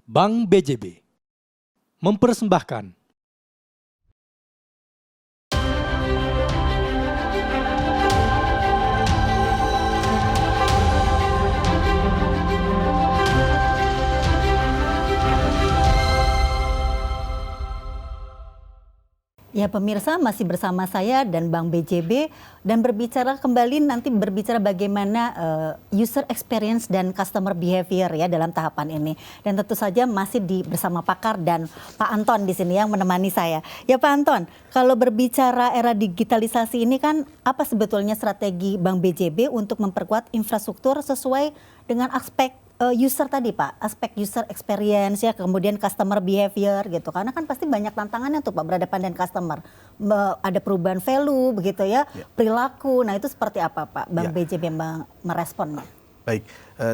Bank BJB mempersembahkan Ya pemirsa, masih bersama saya dan Bank BJB dan berbicara kembali nanti bagaimana user experience dan customer behavior ya dalam tahapan ini. Dan tentu saja masih bersama pakar dan Pak Anton di sini yang menemani saya. Ya Pak Anton, kalau berbicara era digitalisasi ini kan apa sebetulnya strategi Bank BJB untuk memperkuat infrastruktur sesuai dengan aspek user tadi Pak, aspek user experience ya, kemudian customer behavior gitu. Karena kan pasti banyak tantangannya tuh Pak berhadapan dengan customer. Ada perubahan value begitu ya, perilaku. Nah itu seperti apa Pak Bank BJB merespon Pak? Baik,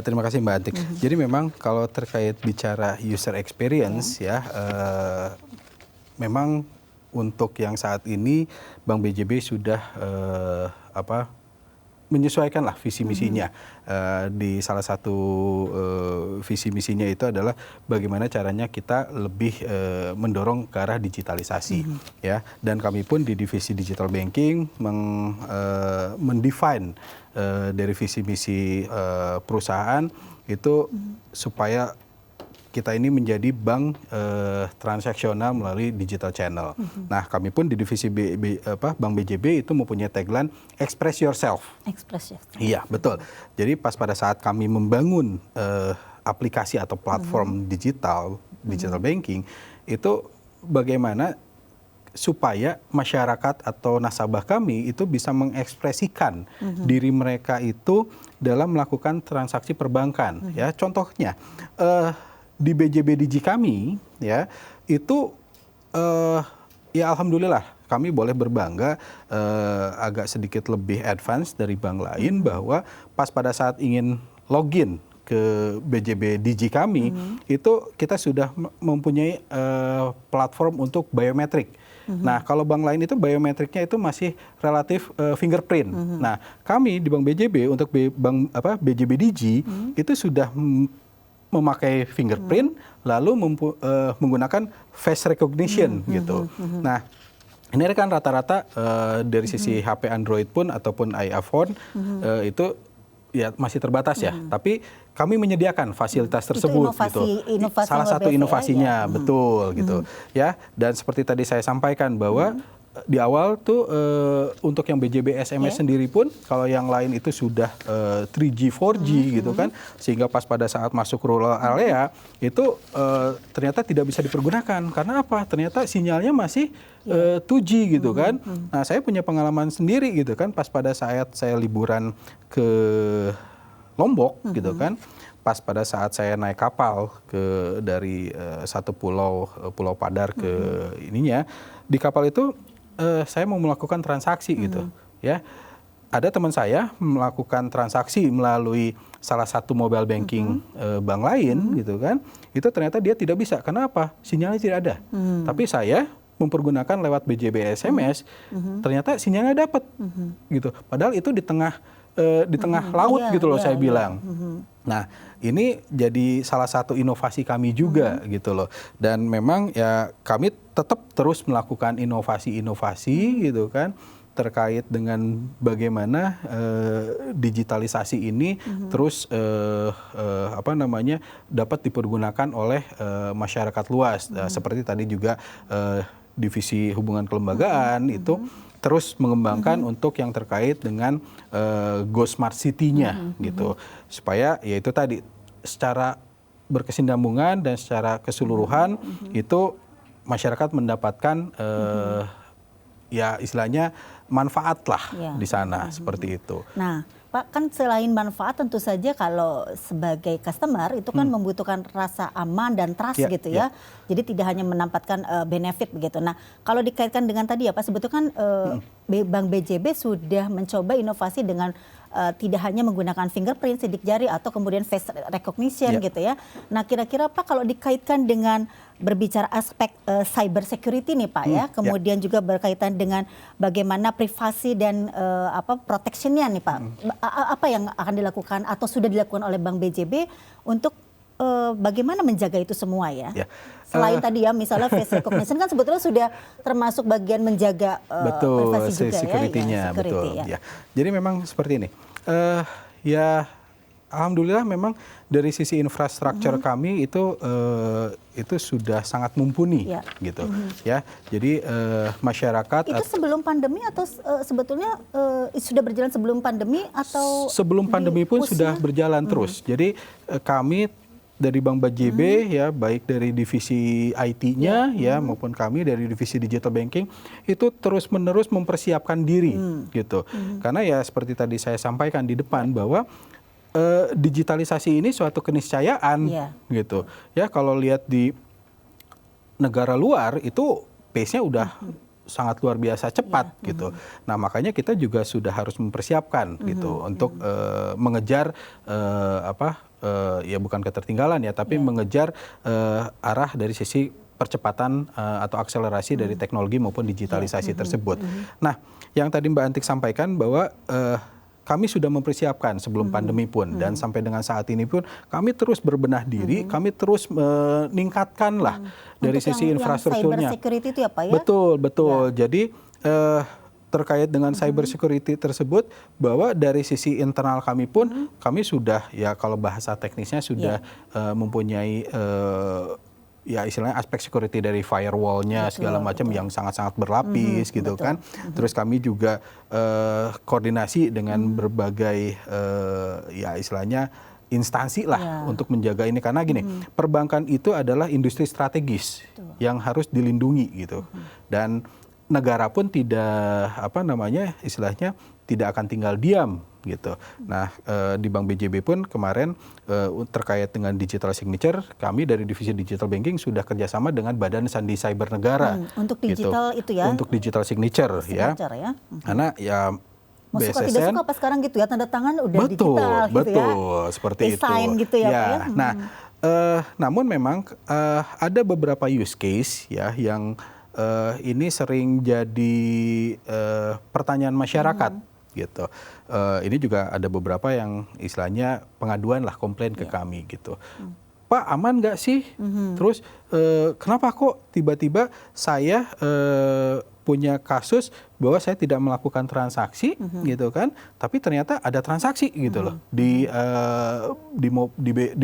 terima kasih Mbak Antik. Jadi memang kalau terkait bicara user experience memang untuk yang saat ini Bank BJB sudah menyesuaikan lah visi misinya. Di salah satu visi misinya itu adalah bagaimana caranya kita lebih mendorong ke arah digitalisasi ya. Dan kami pun di divisi digital banking mendefine dari visi misi perusahaan itu supaya kita ini menjadi bank transaksional melalui digital channel. Nah, kami pun di divisi Bank BJB itu mempunyai tagline Express Yourself. Express Yourself. Iya, betul. Jadi pas pada saat kami membangun aplikasi atau platform digital banking, itu bagaimana supaya masyarakat atau nasabah kami itu bisa mengekspresikan diri mereka itu dalam melakukan transaksi perbankan. Ya, contohnya di BJB Digi kami ya itu ya alhamdulillah kami boleh berbangga agak sedikit lebih advance dari bank lain bahwa pas pada saat ingin login ke BJB Digi kami itu kita sudah mempunyai platform untuk biometrik. Nah, kalau bank lain itu biometriknya itu masih relatif fingerprint. Nah, kami di Bank BJB untuk BJB Digi itu sudah memakai fingerprint, lalu menggunakan face recognition gitu. Nah, ini kan rata-rata dari sisi HP Android pun ataupun iPhone itu ya masih terbatas ya. Tapi kami menyediakan fasilitas tersebut inovasi salah satu inovasinya betul gitu ya. Dan seperti tadi saya sampaikan bahwa di awal tuh untuk yang BJB SMS sendiri pun kalau yang lain itu sudah 3G, 4G gitu kan, sehingga pas pada saat masuk rural area itu ternyata tidak bisa dipergunakan karena apa? Ternyata sinyalnya masih 2G gitu kan. Nah, saya punya pengalaman sendiri gitu kan pas pada saat saya liburan ke Lombok gitu kan. Pas pada saat saya naik kapal dari satu Pulau Padar ke ininya, di kapal itu saya mau melakukan transaksi gitu ya. Ada teman saya melakukan transaksi melalui salah satu mobile banking bank lain gitu kan. Itu ternyata dia tidak bisa. Kenapa? Sinyalnya tidak ada. Tapi saya mempergunakan lewat BJB SMS, ternyata sinyalnya dapat gitu. Padahal itu di tengah laut gitu loh saya bilang. Nah, ini jadi salah satu inovasi kami juga gitu loh. Dan memang ya kami tetap terus melakukan inovasi-inovasi gitu kan terkait dengan bagaimana digitalisasi ini terus dapat dipergunakan oleh masyarakat luas. Seperti tadi juga divisi hubungan kelembagaan itu terus mengembangkan untuk yang terkait dengan Go Smart City-nya gitu. Supaya ya itu tadi secara berkesinambungan dan secara keseluruhan itu masyarakat mendapatkan ya istilahnya manfaat lah di sana seperti itu. Nah, Pak, kan selain manfaat tentu saja kalau sebagai customer itu kan membutuhkan rasa aman dan trust gitu ya. Jadi tidak hanya menempatkan benefit begitu. Nah, kalau dikaitkan dengan tadi ya Pak, sebetulnya kan Bank BJB sudah mencoba inovasi dengan tidak hanya menggunakan fingerprint, sidik jari atau kemudian face recognition gitu ya. Nah, kira-kira Pak kalau dikaitkan dengan berbicara aspek cyber security nih Pak ya, kemudian juga berkaitan dengan bagaimana privasi dan protectionnya nih Pak. Apa yang akan dilakukan atau sudah dilakukan oleh Bank BJB untuk bagaimana menjaga itu semua ya? Ya. Selain tadi ya misalnya face recognition kan sebetulnya sudah termasuk bagian menjaga betul, privasi juga security-nya, ya. Security, betul. ya. Ya. Jadi memang seperti ini. Ya, alhamdulillah memang dari sisi infrastruktur kami itu sudah sangat mumpuni, gitu. Ya, jadi masyarakat. Itu sebelum pandemi atau sebetulnya sudah berjalan sebelum pandemi atau? Sebelum pandemi pun sudah berjalan terus. Jadi kami dari Bank BJB ya, baik dari divisi IT-nya ya maupun kami dari divisi digital banking itu terus-menerus mempersiapkan diri gitu. Karena ya seperti tadi saya sampaikan di depan bahwa digitalisasi ini suatu keniscayaan gitu. Ya kalau lihat di negara luar itu pace-nya udah sangat luar biasa cepat gitu. Nah, makanya kita juga sudah harus mempersiapkan gitu untuk mengejar ya bukan ketertinggalan ya, tapi mengejar arah dari sisi percepatan atau akselerasi dari teknologi maupun digitalisasi tersebut. Nah, yang tadi Mbak Antik sampaikan bahwa kami sudah mempersiapkan sebelum pandemi pun dan sampai dengan saat ini pun kami terus berbenah diri, kami terus meningkatkan lah dari sisi infrastrukturnya. Cyber security itu ya Pak ya? Betul, betul. Ya. Jadi terkait dengan cyber security tersebut bahwa dari sisi internal kami pun kami sudah ya kalau bahasa teknisnya sudah mempunyai ya istilahnya aspek security dari firewall-nya segala macam yang sangat-sangat berlapis gitu kan. Terus kami juga koordinasi dengan berbagai ya istilahnya instansi lah untuk menjaga ini karena gini, perbankan itu adalah industri strategis yang harus dilindungi gitu. Dan negara pun tidak istilahnya tidak akan tinggal diam gitu. Nah, di Bank BJB pun kemarin terkait dengan digital signature, kami dari divisi digital banking sudah kerjasama dengan Badan Sandi Cyber Negara. Untuk digital gitu. itu ya? Untuk digital signature ya. Karena ya mau suka tidak suka apa sekarang gitu ya, tanda tangan udah digital gitu ya. Betul, seperti itu. Desain gitu ya, Pak ya. Nah, namun memang ada beberapa use case ya yang ini sering jadi pertanyaan masyarakat gitu. Ini juga ada beberapa yang istilahnya pengaduan lah, komplain ke kami gitu. Pak, aman nggak sih? Terus kenapa kok tiba-tiba saya punya kasus bahwa saya tidak melakukan transaksi gitu kan, tapi ternyata ada transaksi gitu loh di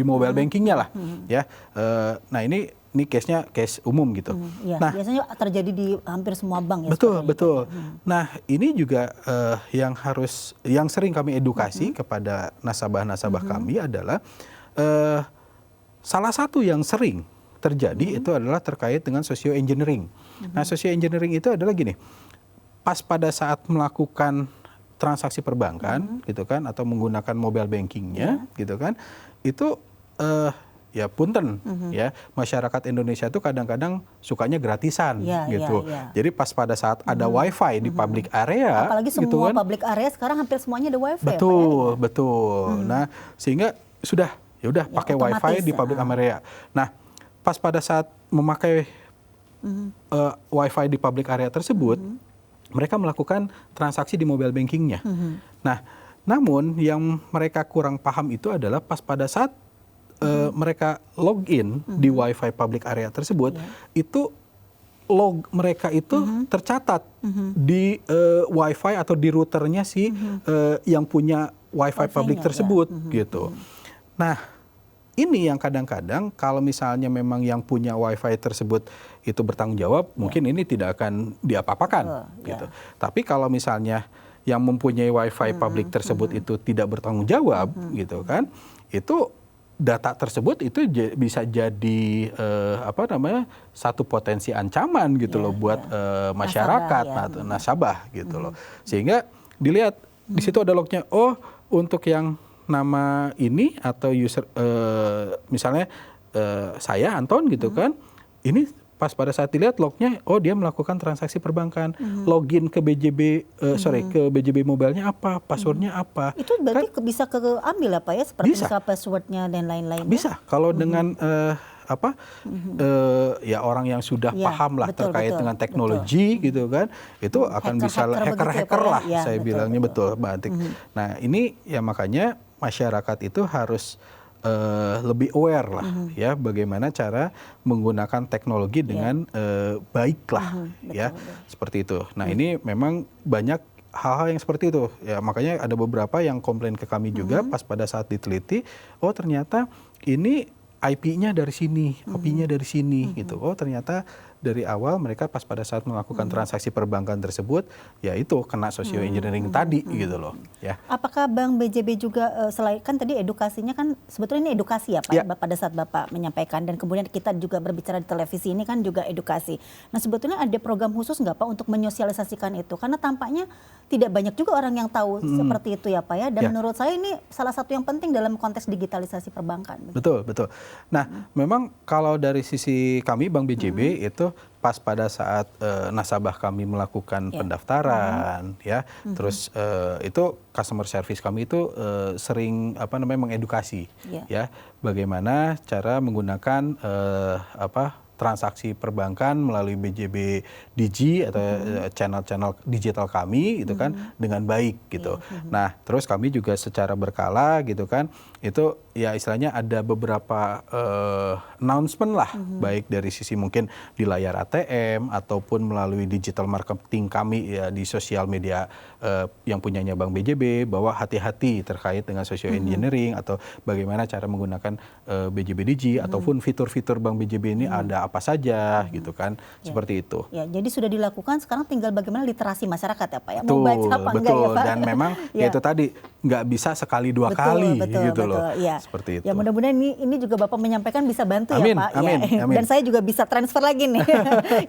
mobile bankingnya lah ya. Nah ini case-nya case umum gitu. Ya, nah biasanya terjadi di hampir semua bank ya. Betul. Nah ini juga yang sering kami edukasi kepada nasabah-nasabah kami adalah salah satu yang sering terjadi itu adalah terkait dengan socio engineering. Nah, socio engineering itu adalah gini. Pas pada saat melakukan transaksi perbankan gitu kan atau menggunakan mobile bankingnya gitu kan, itu ya punten ya, masyarakat Indonesia itu kadang-kadang sukanya gratisan gitu. Jadi pas pada saat ada wifi di public area, apalagi semua gitu kan, public area sekarang hampir semuanya ada wifi. Betul. Nah, sehingga sudah pakai wifi di public area. Nah, pas pada saat memakai wifi di public area tersebut, mereka melakukan transaksi di mobile bankingnya. Nah, namun yang mereka kurang paham itu adalah pas pada saat mereka login di wifi public area tersebut, itu log mereka itu tercatat di wifi atau di routernya si yang punya wifi public tersebut gitu. Nah, ini yang kadang-kadang kalau misalnya memang yang punya wifi tersebut itu bertanggung jawab, mungkin ini tidak akan diapa-apakan gitu. Tapi kalau misalnya yang mempunyai wifi public tersebut itu tidak bertanggung jawab gitu kan, itu data tersebut itu bisa jadi satu potensi ancaman gitu loh buat masyarakat atau nasabah gitu loh. Sehingga dilihat di situ ada lognya, oh untuk yang nama ini atau user misalnya saya Anton gitu kan, ini pas pada saat dilihat lognya, oh dia melakukan transaksi perbankan, login ke BJB ke BJB mobile-nya apa, passwordnya apa. Itu berarti kan, bisa keambil apa ya, seperti misalnya passwordnya dan lain-lain. Bisa kalau dengan ya orang yang sudah paham lah terkait dengan teknologi gitu kan, itu akan bisa hacker-hacker lah saya bilangnya betul Mbak Antik. Nah ini ya makanya masyarakat itu harus lebih aware lah ya bagaimana cara menggunakan teknologi dengan baik lah ya seperti itu. Nah ini memang banyak hal-hal yang seperti itu ya, makanya ada beberapa yang komplain ke kami juga pas pada saat diteliti, oh ternyata ini IP-nya dari sini, OP-nya dari sini gitu. Oh ternyata dari awal mereka pas pada saat melakukan transaksi perbankan tersebut, ya itu kena socio engineering tadi gitu loh. Ya. Apakah Bank BJB juga selain kan tadi edukasinya kan sebetulnya ini edukasi ya Pak ya. Pada saat Bapak menyampaikan dan kemudian kita juga berbicara di televisi ini kan juga edukasi. Nah sebetulnya ada program khusus nggak Pak untuk menyosialisasikan itu? Karena tampaknya tidak banyak juga orang yang tahu seperti itu ya Pak ya. Dan menurut saya ini salah satu yang penting dalam konteks digitalisasi perbankan. Betul, betul. Nah memang kalau dari sisi kami Bank BJB itu pas pada saat nasabah kami melakukan pendaftaran ya terus itu customer service kami itu sering mengedukasi ya bagaimana cara menggunakan transaksi perbankan melalui BJB Digi atau channel-channel digital kami gitu kan dengan baik gitu. Nah, terus kami juga secara berkala gitu kan itu ya istilahnya ada beberapa announcement lah baik dari sisi mungkin di layar ATM ataupun melalui digital marketing kami ya di sosial media yang punyanya Bank BJB bahwa hati-hati terkait dengan social engineering atau bagaimana cara menggunakan BJB Digi ataupun fitur-fitur Bank BJB ini ada apa saja gitu kan seperti itu. Ya, jadi sudah dilakukan sekarang tinggal bagaimana literasi masyarakat ya Pak ya. Betul, mau baca apa enggak ya Pak? Dan memang itu tadi nggak bisa sekali dua kali gitu loh. Ya. Seperti itu. Ya mudah-mudahan ini juga Bapak menyampaikan bisa bantu amin, ya Pak. Amin, ya. amin. Dan saya juga bisa transfer lagi nih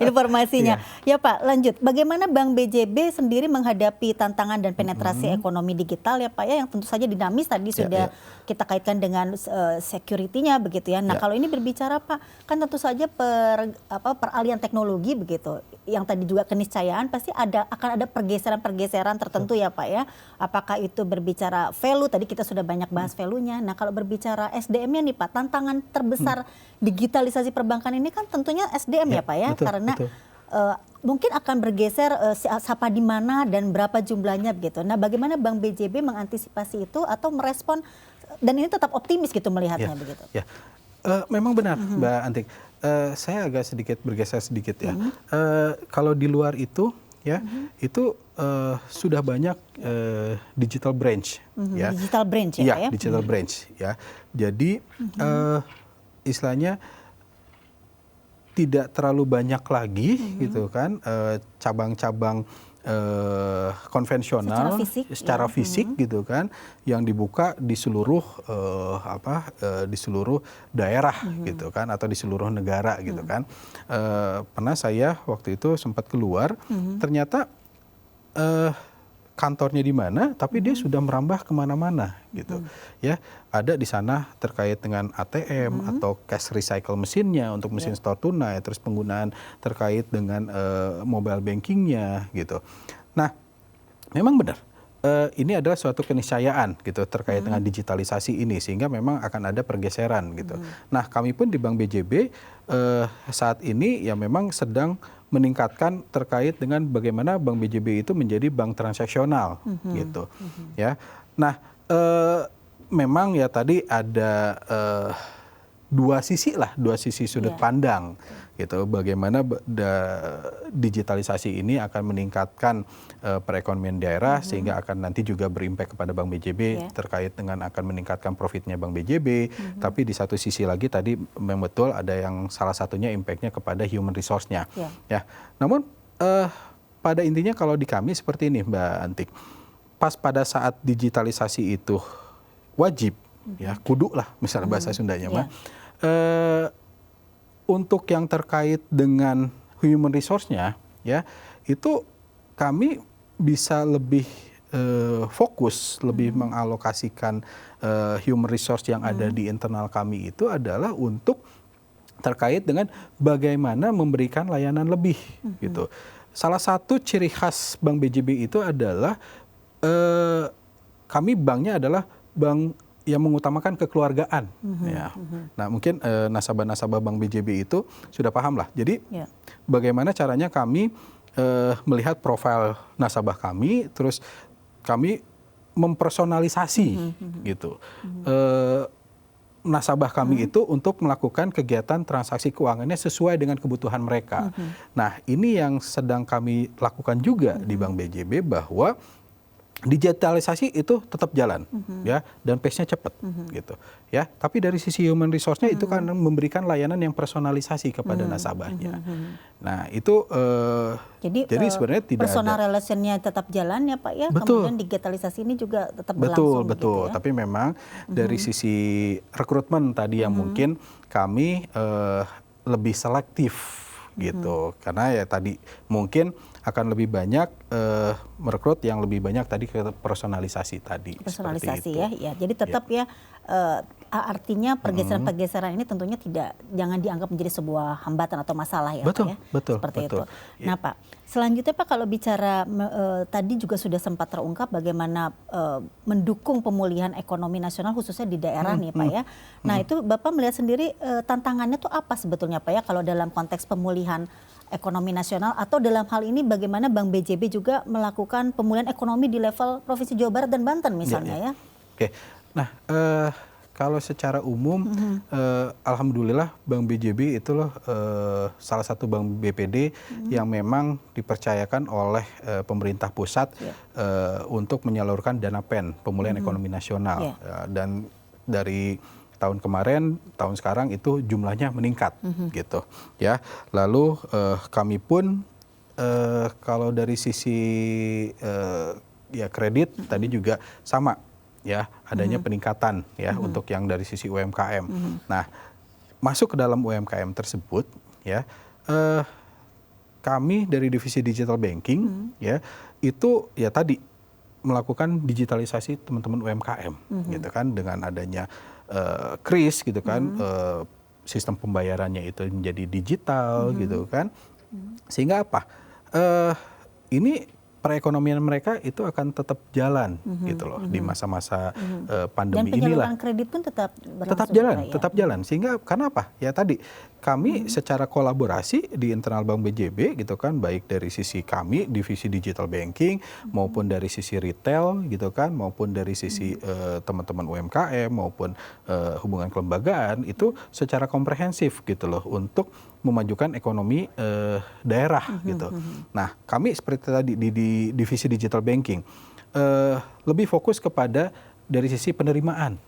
informasinya. Ya Pak, lanjut. Bagaimana Bank BJB sendiri menghadapi tantangan dan penetrasi ekonomi digital ya Pak ya yang tentu saja dinamis tadi sudah kita kaitkan dengan security-nya begitu ya. Nah, kalau ini berbicara Pak, kan tentu saja peralihan teknologi begitu. Yang tadi juga keniscayaan pasti akan ada pergeseran-pergeseran tertentu ya Pak ya. Apakah itu berbicara value, tadi kita sudah banyak bahas value-nya. Nah, kalau berbicara SDM-nya nih Pak, tantangan terbesar digitalisasi perbankan ini kan tentunya SDM ya Pak ya. Betul, karena betul. Mungkin akan bergeser siapa di mana dan berapa jumlahnya begitu. Nah, bagaimana Bank BJB mengantisipasi itu atau merespon dan ini tetap optimis gitu melihatnya begitu. Ya. Memang benar Mbak Antik. Saya agak sedikit bergeser sedikit ya. Kalau di luar itu ya itu sudah banyak digital branch ya. Digital branch ya Pak ya. Digital branch ya. Jadi istilahnya tidak terlalu banyak lagi gitu kan cabang-cabang konvensional secara fisik gitu kan yang dibuka di seluruh di seluruh daerah gitu kan atau di seluruh negara gitu kan. Pernah saya waktu itu sempat keluar ternyata kantornya di mana, tapi dia sudah merambah kemana-mana gitu. Ya, ada di sana terkait dengan ATM atau cash recycle mesinnya untuk mesin store tunai, terus penggunaan terkait dengan mobile bankingnya gitu. Nah, memang benar. Ini adalah suatu keniscayaan gitu terkait dengan digitalisasi ini sehingga memang akan ada pergeseran gitu. Nah, kami pun di Bank BJB saat ini ya memang sedang meningkatkan terkait dengan bagaimana Bank BJB itu menjadi bank transaksional gitu ya. Nah, memang ya tadi ada dua sisi sudut pandang gitu bagaimana digitalisasi ini akan meningkatkan perekonomian daerah sehingga akan nanti juga berimpact kepada Bank BJB terkait dengan akan meningkatkan profitnya Bank BJB tapi di satu sisi lagi tadi memang betul ada yang salah satunya impactnya kepada human resource-nya ya. Namun pada intinya kalau di kami seperti ini Mbak Antik, pas pada saat digitalisasi itu wajib ya kudu lah misalnya bahasa Sundanya mah untuk yang terkait dengan human resource-nya ya itu kami bisa lebih fokus lebih mengalokasikan human resource yang ada di internal kami itu adalah untuk terkait dengan bagaimana memberikan layanan lebih gitu. Salah satu ciri khas Bank BJB itu adalah kami banknya adalah bank yang mengutamakan kekeluargaan. Ya. Nah mungkin nasabah-nasabah Bank BJB itu sudah paham lah. Jadi bagaimana caranya kami melihat profil nasabah kami, terus kami mempersonalisasi gitu. nasabah kami itu untuk melakukan kegiatan transaksi keuangannya sesuai dengan kebutuhan mereka. Nah, ini yang sedang kami lakukan juga di Bank BJB, bahwa digitalisasi itu tetap jalan, ya, dan pace-nya cepat, gitu, ya. Tapi dari sisi human resource-nya itu kan memberikan layanan yang personalisasi kepada nasabahnya. Nah, itu jadi sebenarnya tidak personal ada. relation-nya tetap jalan ya Pak ya. Betul. Kemudian digitalisasi ini juga tetap berlangsung. Betul. Gitu ya? Tapi memang dari sisi rekrutmen tadi yang mungkin kami lebih selektif, gitu, karena ya tadi mungkin akan lebih banyak merekrut yang lebih banyak tadi ke personalisasi tadi. Personalisasi ya. Jadi tetap ya artinya pergeseran-pergeseran ini tentunya jangan dianggap menjadi sebuah hambatan atau masalah ya Betul, Pak ya. betul, Seperti betul. itu. Nah Pak, selanjutnya Pak kalau bicara tadi juga sudah sempat terungkap bagaimana mendukung pemulihan ekonomi nasional khususnya di daerah nih Pak ya. Nah itu Bapak melihat sendiri tantangannya tuh apa sebetulnya Pak ya kalau dalam konteks pemulihan ekonomi nasional, atau dalam hal ini bagaimana Bank BJB juga melakukan pemulihan ekonomi di level Provinsi Jawa Barat dan Banten misalnya ya. Oke. Nah, kalau secara umum alhamdulillah Bank BJB itu loh salah satu bank BPD yang memang dipercayakan oleh pemerintah pusat untuk menyalurkan dana PEN, pemulihan ekonomi nasional. Dan dari tahun kemarin, tahun sekarang itu jumlahnya meningkat, gitu, ya. Lalu kami pun kalau dari sisi ya kredit tadi juga sama, ya, adanya peningkatan ya untuk yang dari sisi UMKM. Nah, masuk ke dalam UMKM tersebut, ya, kami dari divisi digital banking, ya, itu ya tadi melakukan digitalisasi teman-teman UMKM, gitu kan, dengan adanya KRIS, gitu kan, sistem pembayarannya itu menjadi digital, gitu kan, sehingga apa? Ini perekonomian mereka itu akan tetap jalan, gitu loh, di masa-masa pandemi inilah. Dan penyaluran kredit pun tetap berlangsung. Tetap jalan. Sehingga karena apa? Ya tadi kami secara kolaborasi di internal Bank BJB, gitu kan, baik dari sisi kami divisi digital banking maupun dari sisi retail, gitu kan, maupun dari sisi teman-teman UMKM maupun hubungan kelembagaan, itu secara komprehensif, gitu loh, untuk memajukan ekonomi daerah, gitu. Nah, kami seperti tadi di divisi digital banking lebih fokus kepada dari sisi penerimaan,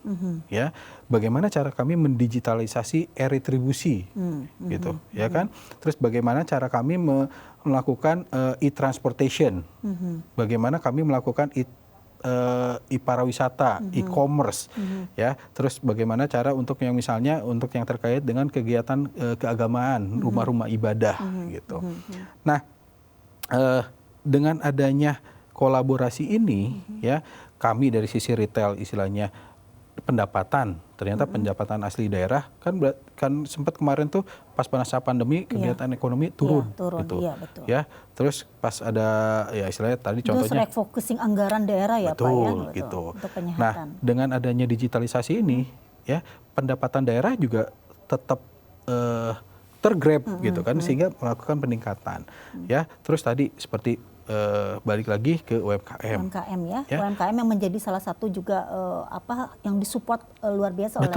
ya, bagaimana cara kami mendigitalisasi e-retribusi, gitu, ya kan, terus bagaimana cara kami melakukan e-transportation, bagaimana kami melakukan e-pariwisata, e-commerce, ya, terus bagaimana cara untuk yang misalnya untuk yang terkait dengan kegiatan keagamaan, rumah-rumah ibadah, gitu. Nah, dengan adanya kolaborasi ini, ya, kami dari sisi retail istilahnya pendapatan, ternyata pendapatan asli daerah kan sempat kemarin tuh pas masa pandemi kegiatan ekonomi turun, gitu, betul. Ya, terus pas ada ya istilahnya tadi Terus contohnya refocusing anggaran daerah ya Pak ya, gitu. Untuk penyehatan. Nah, dengan adanya digitalisasi ini, ya, pendapatan daerah juga tetap tergrab, gitu kan, sehingga melakukan peningkatan, ya. Terus tadi seperti balik lagi ke UMKM. UMKM ya. UMKM yang menjadi salah satu juga yang disupport luar biasa oleh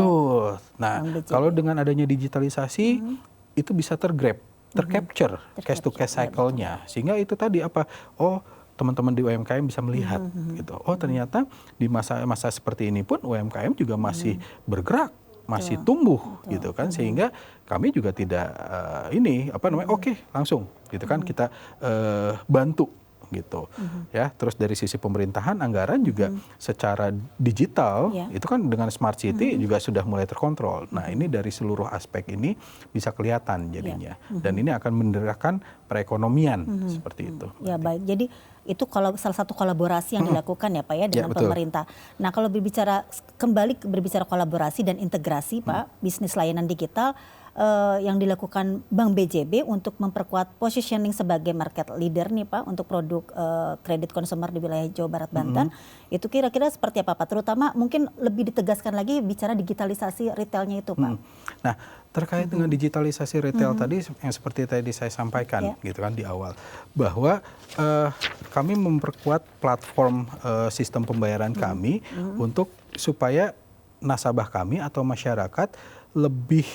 Nah, Bank BJB. kalau dengan adanya digitalisasi itu bisa tercapture cash to cash cycle-nya, sehingga itu tadi apa? Oh, teman-teman di UMKM bisa melihat, gitu. Oh, ternyata di masa-masa seperti ini pun UMKM juga masih bergerak, masih tumbuh, gitu kan, sehingga kami juga tidak oke, langsung, gitu kan, kita bantu, gitu, ya. Terus dari sisi pemerintahan anggaran juga secara digital itu kan dengan smart city juga sudah mulai terkontrol. Nah, ini dari seluruh aspek ini bisa kelihatan jadinya, dan ini akan menggerakkan perekonomian seperti itu. Ya, baik. Jadi itu kalau salah satu kolaborasi yang dilakukan ya Pak ya dengan pemerintah. Nah, kalau kembali berbicara kolaborasi dan integrasi Pak, bisnis layanan digital yang dilakukan Bank BJB untuk memperkuat positioning sebagai market leader nih Pak untuk produk kredit konsumer di wilayah Jawa Barat Banten, itu kira-kira seperti apa Pak? Terutama mungkin lebih ditegaskan lagi bicara digitalisasi retailnya itu Pak. Nah, terkait dengan digitalisasi retail tadi yang seperti tadi saya sampaikan, gitu kan, di awal, bahwa kami memperkuat platform sistem pembayaran kami untuk supaya nasabah kami atau masyarakat lebih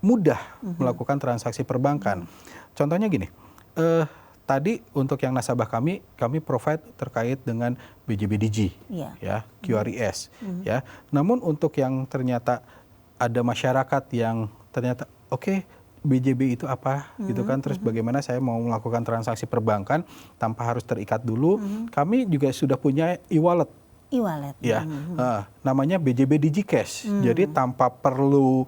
mudah melakukan transaksi perbankan. Contohnya gini, tadi untuk yang nasabah kami provide terkait dengan BJB Digi, ya, QRIS, ya. Namun untuk yang ternyata ada masyarakat yang ternyata oke, BJB itu apa, gitu kan? Terus bagaimana saya mau melakukan transaksi perbankan tanpa harus terikat dulu? Kami juga sudah punya e-wallet. E-wallet. Ya, namanya BJB DigiCash. Jadi tanpa perlu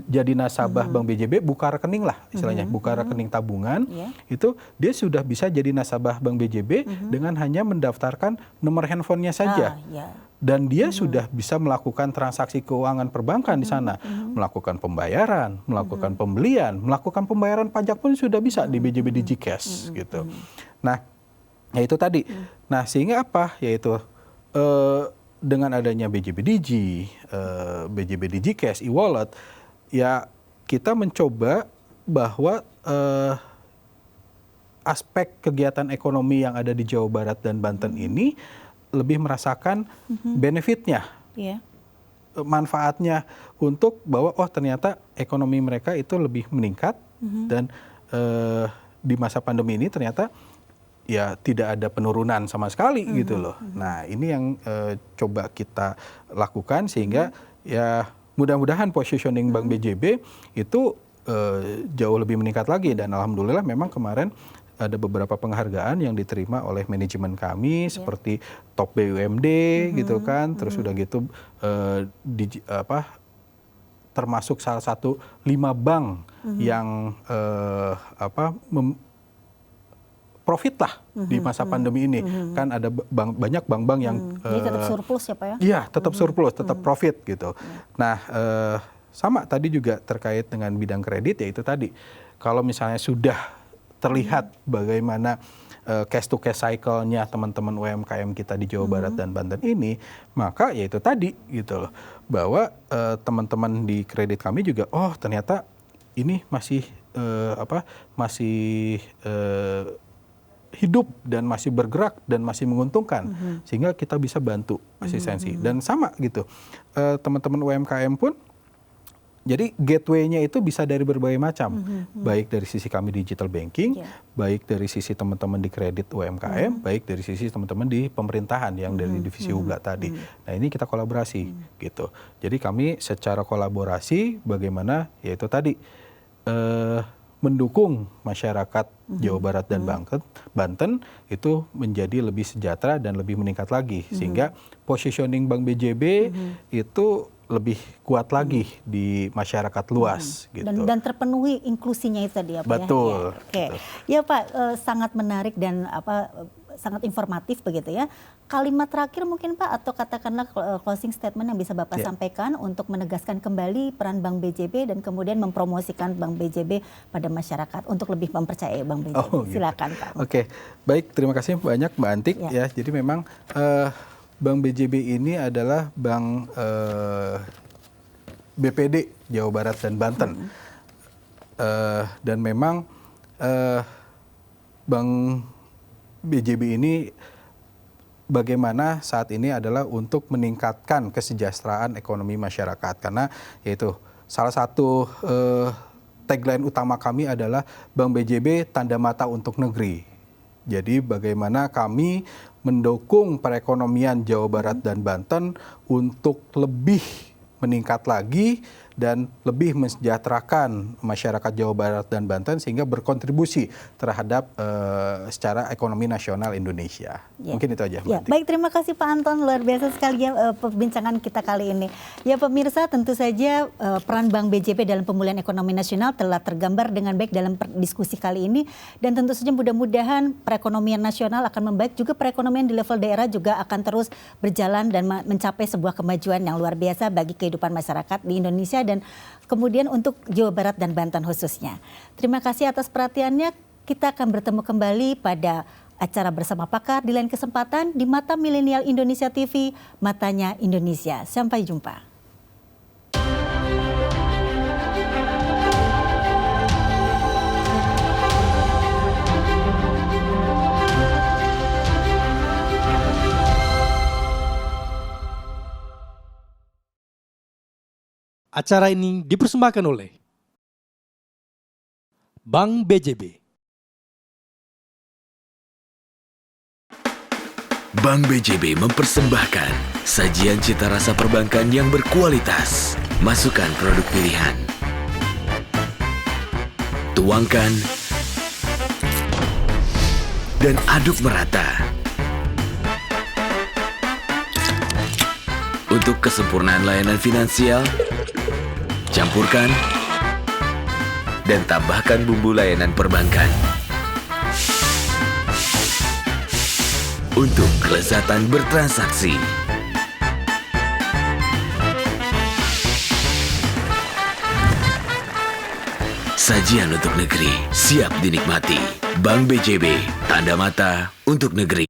jadi nasabah Bank BJB, buka rekening lah istilahnya, buka rekening tabungan, itu dia sudah bisa jadi nasabah Bank BJB dengan hanya mendaftarkan nomor handphonenya saja. Dan dia sudah bisa melakukan transaksi keuangan perbankan di sana, melakukan pembayaran, melakukan pembelian, melakukan pembayaran pajak pun sudah bisa di BJB DigiCash gitu. Nah, ya itu tadi. Nah, sehingga apa? Yaitu dengan adanya BJB Digi, BJB DigiCash, e-wallet, ya kita mencoba bahwa aspek kegiatan ekonomi yang ada di Jawa Barat dan Banten ini lebih merasakan benefitnya, manfaatnya untuk bahwa oh ternyata ekonomi mereka itu lebih meningkat dan di masa pandemi ini ternyata ya tidak ada penurunan sama sekali gitu loh. Nah ini yang coba kita lakukan sehingga ya mudah-mudahan positioning Bank BJB itu jauh lebih meningkat lagi dan alhamdulillah memang kemarin ada beberapa penghargaan yang diterima oleh manajemen kami seperti top BUMD gitu kan, terus udah gitu termasuk salah satu 5 bank yang profit lah di masa pandemi ini. Kan ada banyak bank-bank yang jadi tetap surplus ya Pak ya? Iya, tetap surplus, tetap profit gitu. Nah, sama tadi juga terkait dengan bidang kredit yaitu tadi. Kalau misalnya sudah terlihat bagaimana cash to cash cycle-nya teman-teman UMKM kita di Jawa Barat dan Banten ini, maka yaitu tadi gitu loh. Bahwa teman-teman di kredit kami juga oh ternyata ini masih hidup dan masih bergerak dan masih menguntungkan sehingga kita bisa bantu asistensi dan sama gitu teman-teman UMKM pun jadi gateway-nya itu bisa dari berbagai macam baik dari sisi kami digital banking baik dari sisi teman-teman di kredit UMKM baik dari sisi teman-teman di pemerintahan yang dari divisi UBLA tadi. Nah ini kita kolaborasi gitu jadi kami secara kolaborasi bagaimana yaitu tadi mendukung masyarakat Jawa Barat dan Banten itu menjadi lebih sejahtera dan lebih meningkat lagi sehingga positioning Bank BJB itu lebih kuat lagi di masyarakat luas gitu. Dan terpenuhi inklusinya itu tadi ya Pak. Betul. Ya, oke. Ya Pak, sangat menarik dan sangat informatif begitu ya. Kalimat terakhir mungkin Pak atau katakanlah closing statement yang bisa Bapak sampaikan untuk menegaskan kembali peran Bank BJB dan kemudian mempromosikan Bank BJB pada masyarakat untuk lebih mempercayai Bank BJB. Silakan Pak. Oke. Baik, terima kasih banyak Mbak Antik ya. Jadi memang Bank BJB ini adalah bank BPD Jawa Barat dan Banten. Dan memang Bank BJB ini bagaimana saat ini adalah untuk meningkatkan kesejahteraan ekonomi masyarakat karena yaitu salah satu tagline utama kami adalah Bank BJB tanda mata untuk negeri. Jadi bagaimana kami mendukung perekonomian Jawa Barat dan Banten untuk lebih meningkat lagi dan lebih mensejahterakan masyarakat Jawa Barat dan Banten sehingga berkontribusi terhadap secara ekonomi nasional Indonesia. Mungkin itu aja. Baik, terima kasih Pak Anton, luar biasa sekali ya perbincangan kita kali ini. Ya pemirsa, tentu saja peran Bank BJB dalam pemulihan ekonomi nasional telah tergambar dengan baik dalam diskusi kali ini dan tentu saja mudah-mudahan perekonomian nasional akan membaik, juga perekonomian di level daerah juga akan terus berjalan dan mencapai sebuah kemajuan yang luar biasa bagi kehidupan masyarakat di Indonesia dan kemudian untuk Jawa Barat dan Banten khususnya. Terima kasih atas perhatiannya. Kita akan bertemu kembali pada acara bersama pakar di lain kesempatan di Mata Milenial Indonesia TV, Matanya Indonesia. Sampai jumpa. Acara ini dipersembahkan oleh Bank BJB. Bank BJB mempersembahkan sajian cita rasa perbankan yang berkualitas. Masukkan produk pilihan. Tuangkan dan aduk merata. Untuk kesempurnaan layanan finansial, campurkan dan tambahkan bumbu layanan perbankan. Untuk kelezatan bertransaksi. Sajian untuk negeri siap dinikmati. Bank BJB, tanda mata untuk negeri.